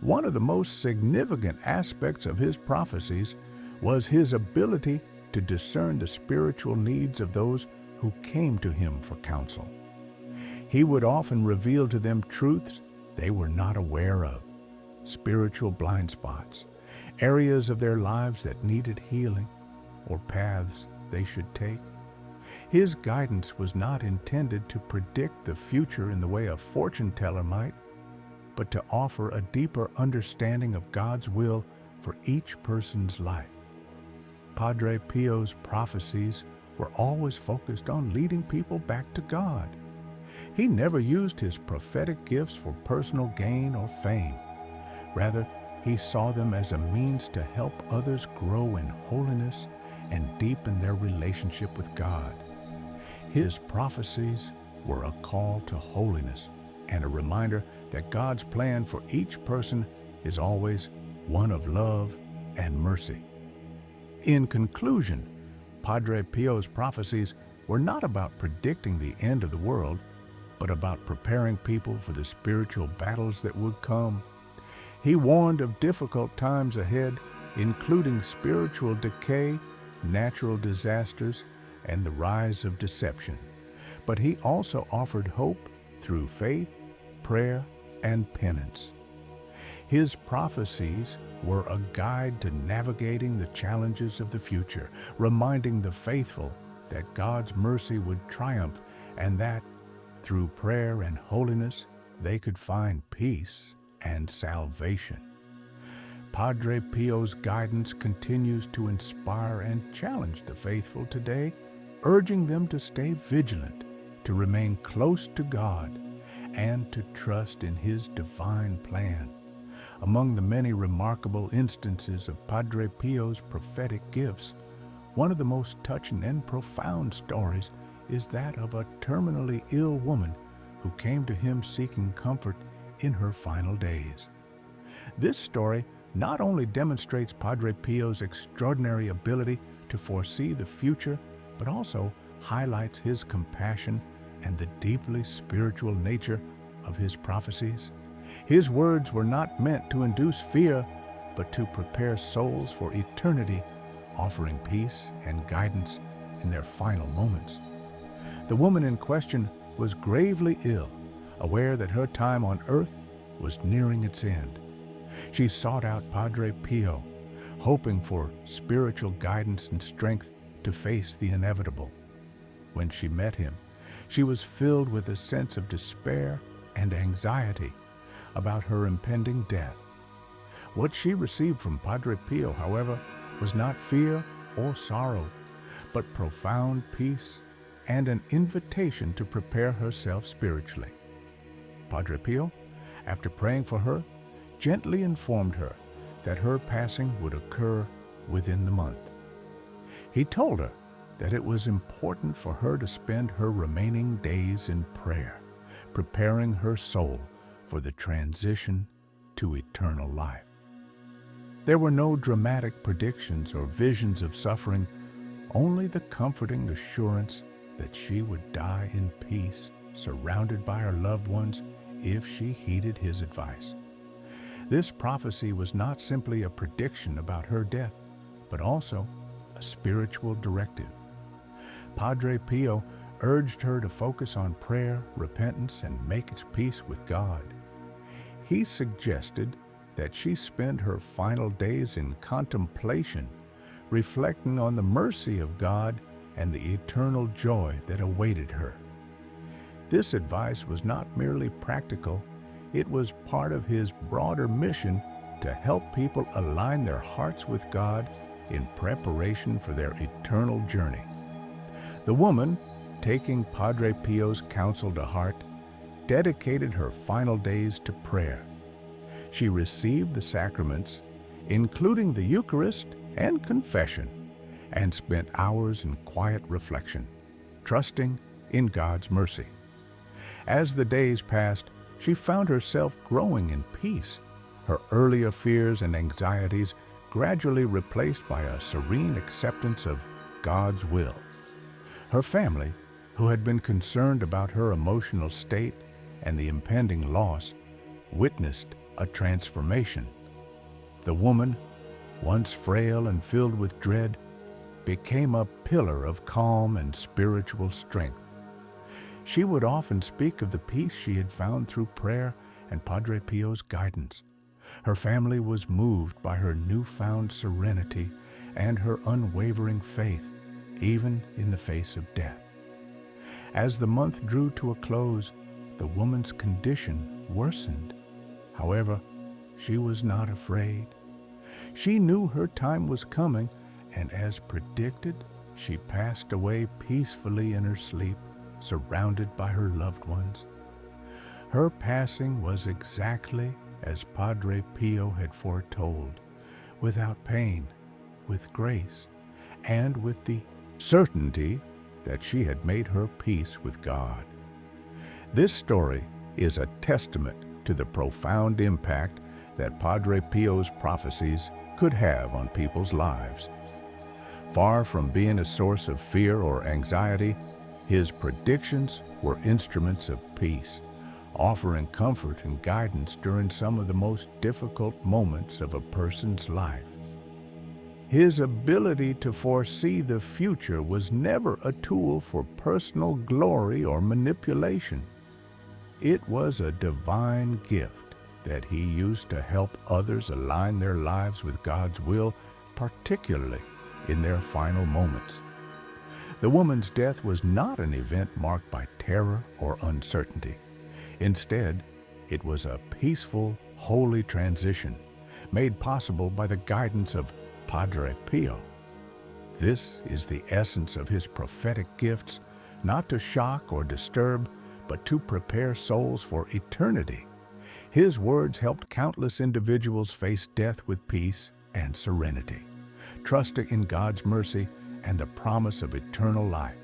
One of the most significant aspects of his prophecies was his ability to discern the spiritual needs of those who came to him for counsel. He would often reveal to them truths they were not aware of, spiritual blind spots, areas of their lives that needed healing, or paths they should take. His guidance was not intended to predict the future in the way a fortune teller might, but to offer a deeper understanding of God's will for each person's life. Padre Pio's prophecies were always focused on leading people back to God. He never used his prophetic gifts for personal gain or fame. Rather, he saw them as a means to help others grow in holiness and deepen their relationship with God. His prophecies were a call to holiness and a reminder that God's plan for each person is always one of love and mercy. In conclusion, Padre Pio's prophecies were not about predicting the end of the world, but about preparing people for the spiritual battles that would come. He warned of difficult times ahead, including spiritual decay, natural disasters, and the rise of deception. But he also offered hope through faith, prayer, and penance. His prophecies were a guide to navigating the challenges of the future, reminding the faithful that God's mercy would triumph and that, through prayer and holiness, they could find peace and salvation. Padre Pio's guidance continues to inspire and challenge the faithful today, urging them to stay vigilant, to remain close to God, and to trust in His divine plan. Among the many remarkable instances of Padre Pio's prophetic gifts, one of the most touching and profound stories is that of a terminally ill woman who came to him seeking comfort in her final days. This story not only demonstrates Padre Pio's extraordinary ability to foresee the future, but also highlights his compassion and the deeply spiritual nature of his prophecies. His words were not meant to induce fear, but to prepare souls for eternity, offering peace and guidance in their final moments. The woman in question was gravely ill, aware that her time on earth was nearing its end. She sought out Padre Pio, hoping for spiritual guidance and strength to face the inevitable. When she met him, she was filled with a sense of despair and anxiety about her impending death. What she received from Padre Pio, however, was not fear or sorrow, but profound peace and an invitation to prepare herself spiritually. Padre Pio, after praying for her, gently informed her that her passing would occur within the month. He told her that it was important for her to spend her remaining days in prayer, preparing her soul for the transition to eternal life. There were no dramatic predictions or visions of suffering, only the comforting assurance that she would die in peace, surrounded by her loved ones if she heeded his advice. This prophecy was not simply a prediction about her death, but also a spiritual directive. Padre Pio urged her to focus on prayer, repentance, and make peace with God. He suggested that she spend her final days in contemplation, reflecting on the mercy of God and the eternal joy that awaited her. This advice was not merely practical, it was part of his broader mission to help people align their hearts with God in preparation for their eternal journey. The woman, taking Padre Pio's counsel to heart, dedicated her final days to prayer. She received the sacraments, including the Eucharist and confession, and spent hours in quiet reflection, trusting in God's mercy. As the days passed, she found herself growing in peace, her earlier fears and anxieties gradually replaced by a serene acceptance of God's will. Her family, who had been concerned about her emotional state and the impending loss, witnessed a transformation. The woman, once frail and filled with dread, became a pillar of calm and spiritual strength. She would often speak of the peace she had found through prayer and Padre Pio's guidance. Her family was moved by her newfound serenity and her unwavering faith, even in the face of death. As the month drew to a close, the woman's condition worsened. However, she was not afraid. She knew her time was coming, and as predicted, she passed away peacefully in her sleep, surrounded by her loved ones. Her passing was exactly as Padre Pio had foretold, without pain, with grace, and with the certainty that she had made her peace with God. This story is a testament to the profound impact that Padre Pio's prophecies could have on people's lives. Far from being a source of fear or anxiety, his predictions were instruments of peace, offering comfort and guidance during some of the most difficult moments of a person's life. His ability to foresee the future was never a tool for personal glory or manipulation. It was a divine gift that he used to help others align their lives with God's will, particularly in their final moments. The woman's death was not an event marked by terror or uncertainty. Instead, it was a peaceful, holy transition made possible by the guidance of Padre Pio. This is the essence of his prophetic gifts, not to shock or disturb, but to prepare souls for eternity. His words helped countless individuals face death with peace and serenity, trusting in God's mercy and the promise of eternal life.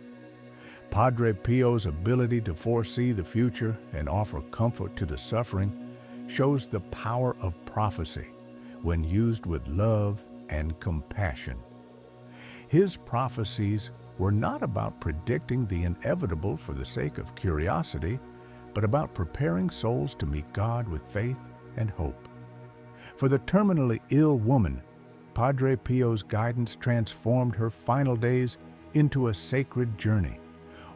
Padre Pio's ability to foresee the future and offer comfort to the suffering shows the power of prophecy, when used with love and compassion. His prophecies were not about predicting the inevitable for the sake of curiosity, but about preparing souls to meet God with faith and hope. For the terminally ill woman, Padre Pio's guidance transformed her final days into a sacred journey,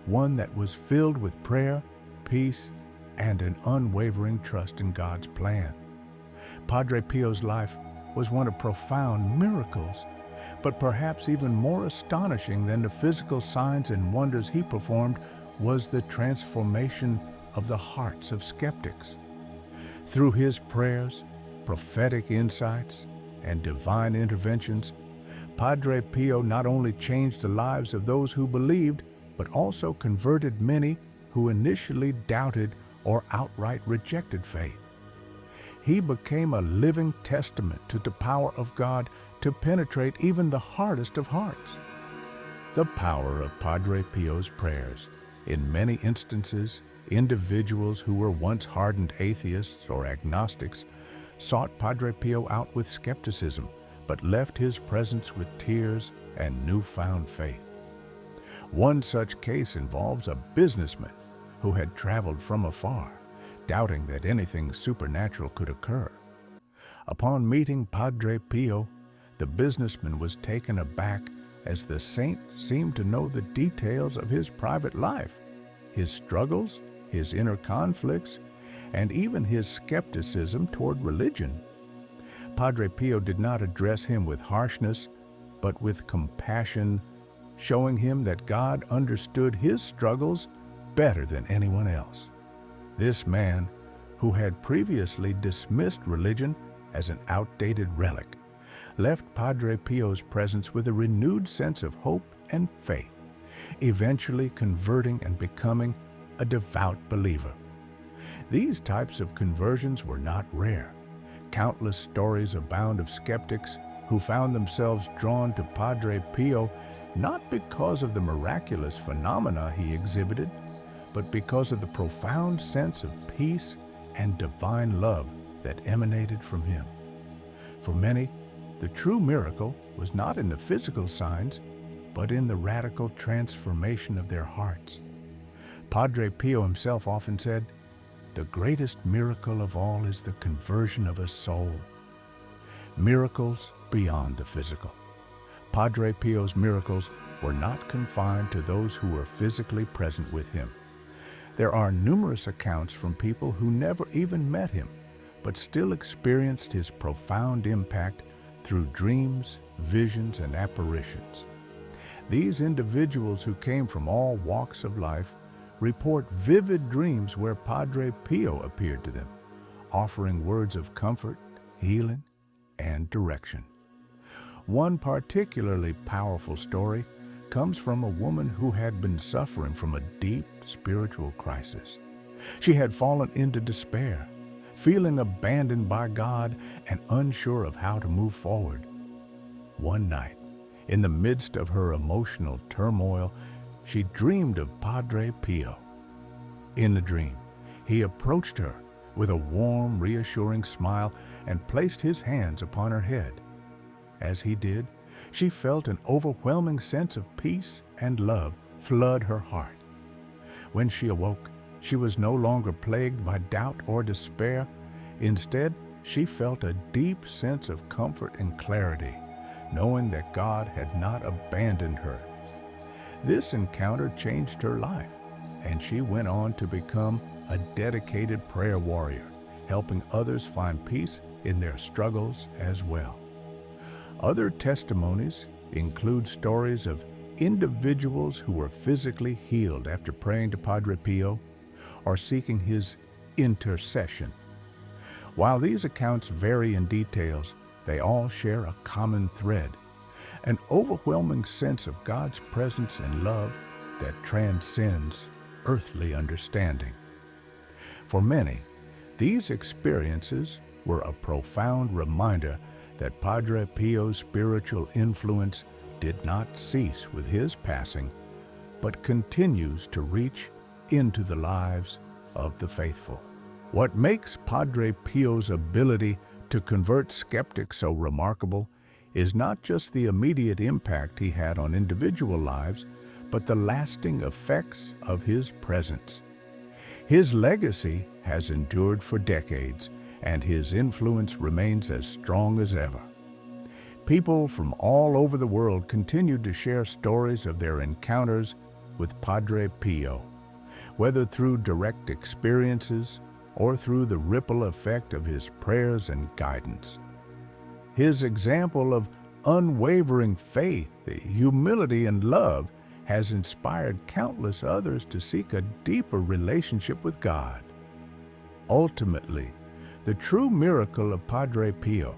one that was filled with prayer, peace, and an unwavering trust in God's plan. Padre Pio's life was one of profound miracles, but perhaps even more astonishing than the physical signs and wonders he performed was the transformation of the hearts of skeptics. Through his prayers, prophetic insights, and divine interventions, Padre Pio not only changed the lives of those who believed, but also converted many who initially doubted or outright rejected faith. He became a living testament to the power of God to penetrate even the hardest of hearts. The power of Padre Pio's prayers. In many instances, individuals who were once hardened atheists or agnostics sought Padre Pio out with skepticism, but left his presence with tears and newfound faith. One such case involves a businessman who had traveled from afar, doubting that anything supernatural could occur. Upon meeting Padre Pio, the businessman was taken aback as the saint seemed to know the details of his private life, his struggles, his inner conflicts, and even his skepticism toward religion. Padre Pio did not address him with harshness, but with compassion, showing him that God understood his struggles better than anyone else. This man, who had previously dismissed religion as an outdated relic, left Padre Pio's presence with a renewed sense of hope and faith, eventually converting and becoming a devout believer. These types of conversions were not rare. Countless stories abound of skeptics who found themselves drawn to Padre Pio not because of the miraculous phenomena he exhibited, but because of the profound sense of peace and divine love that emanated from him. For many, the true miracle was not in the physical signs, but in the radical transformation of their hearts. Padre Pio himself often said, "The greatest miracle of all is the conversion of a soul." Miracles beyond the physical. Padre Pio's miracles were not confined to those who were physically present with him. There are numerous accounts from people who never even met him, but still experienced his profound impact through dreams, visions, and apparitions. These individuals who came from all walks of life report vivid dreams where Padre Pio appeared to them, offering words of comfort, healing, and direction. One particularly powerful story comes from a woman who had been suffering from a deep spiritual crisis. She had fallen into despair, feeling abandoned by God and unsure of how to move forward. One night, in the midst of her emotional turmoil, she dreamed of Padre Pio. In the dream, he approached her with a warm, reassuring smile and placed his hands upon her head. As he did, she felt an overwhelming sense of peace and love flood her heart. When she awoke, she was no longer plagued by doubt or despair. Instead, she felt a deep sense of comfort and clarity, knowing that God had not abandoned her. This encounter changed her life, and she went on to become a dedicated prayer warrior, helping others find peace in their struggles as well. Other testimonies include stories of individuals who were physically healed after praying to Padre Pio or seeking his intercession. While these accounts vary in details, they all share a common thread, an overwhelming sense of God's presence and love that transcends earthly understanding. For many, these experiences were a profound reminder that Padre Pio's spiritual influence did not cease with his passing, but continues to reach into the lives of the faithful. What makes Padre Pio's ability To convert skeptics so remarkable is not just the immediate impact he had on individual lives, but the lasting effects of his presence. His legacy has endured for decades, and his influence remains as strong as ever. People from all over the world continue to share stories of their encounters with Padre Pio, whether through direct experiences or through the ripple effect of his prayers and guidance. His example of unwavering faith, humility, and love has inspired countless others to seek a deeper relationship with God. Ultimately, the true miracle of Padre Pio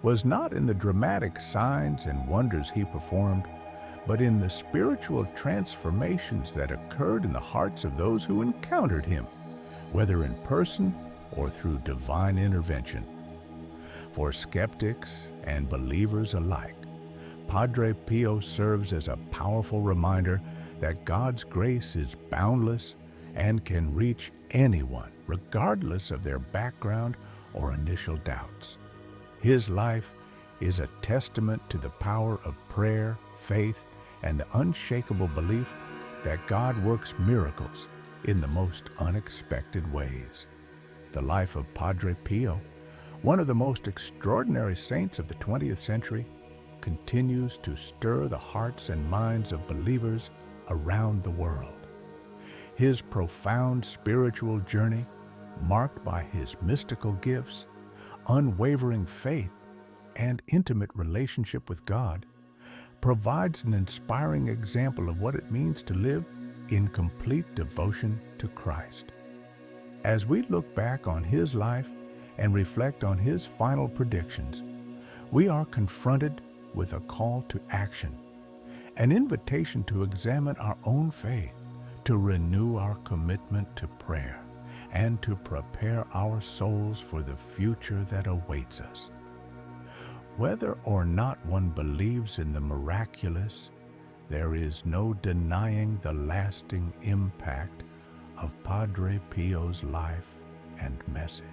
was not in the dramatic signs and wonders he performed, but in the spiritual transformations that occurred in the hearts of those who encountered him, whether in person or through divine intervention. For skeptics and believers alike, Padre Pio serves as a powerful reminder that God's grace is boundless and can reach anyone, regardless of their background or initial doubts. His life is a testament to the power of prayer, faith, and the unshakable belief that God works miracles in the most unexpected ways. The life of Padre Pio, one of the most extraordinary saints of the 20th century, continues to stir the hearts and minds of believers around the world. His profound spiritual journey, marked by his mystical gifts, unwavering faith, and intimate relationship with God, provides an inspiring example of what it means to live in complete devotion to Christ. As we look back on his life and reflect on his final predictions, we are confronted with a call to action, an invitation to examine our own faith, to renew our commitment to prayer, and to prepare our souls for the future that awaits us. Whether or not one believes in the miraculous, there is no denying the lasting impact of Padre Pio's life and message.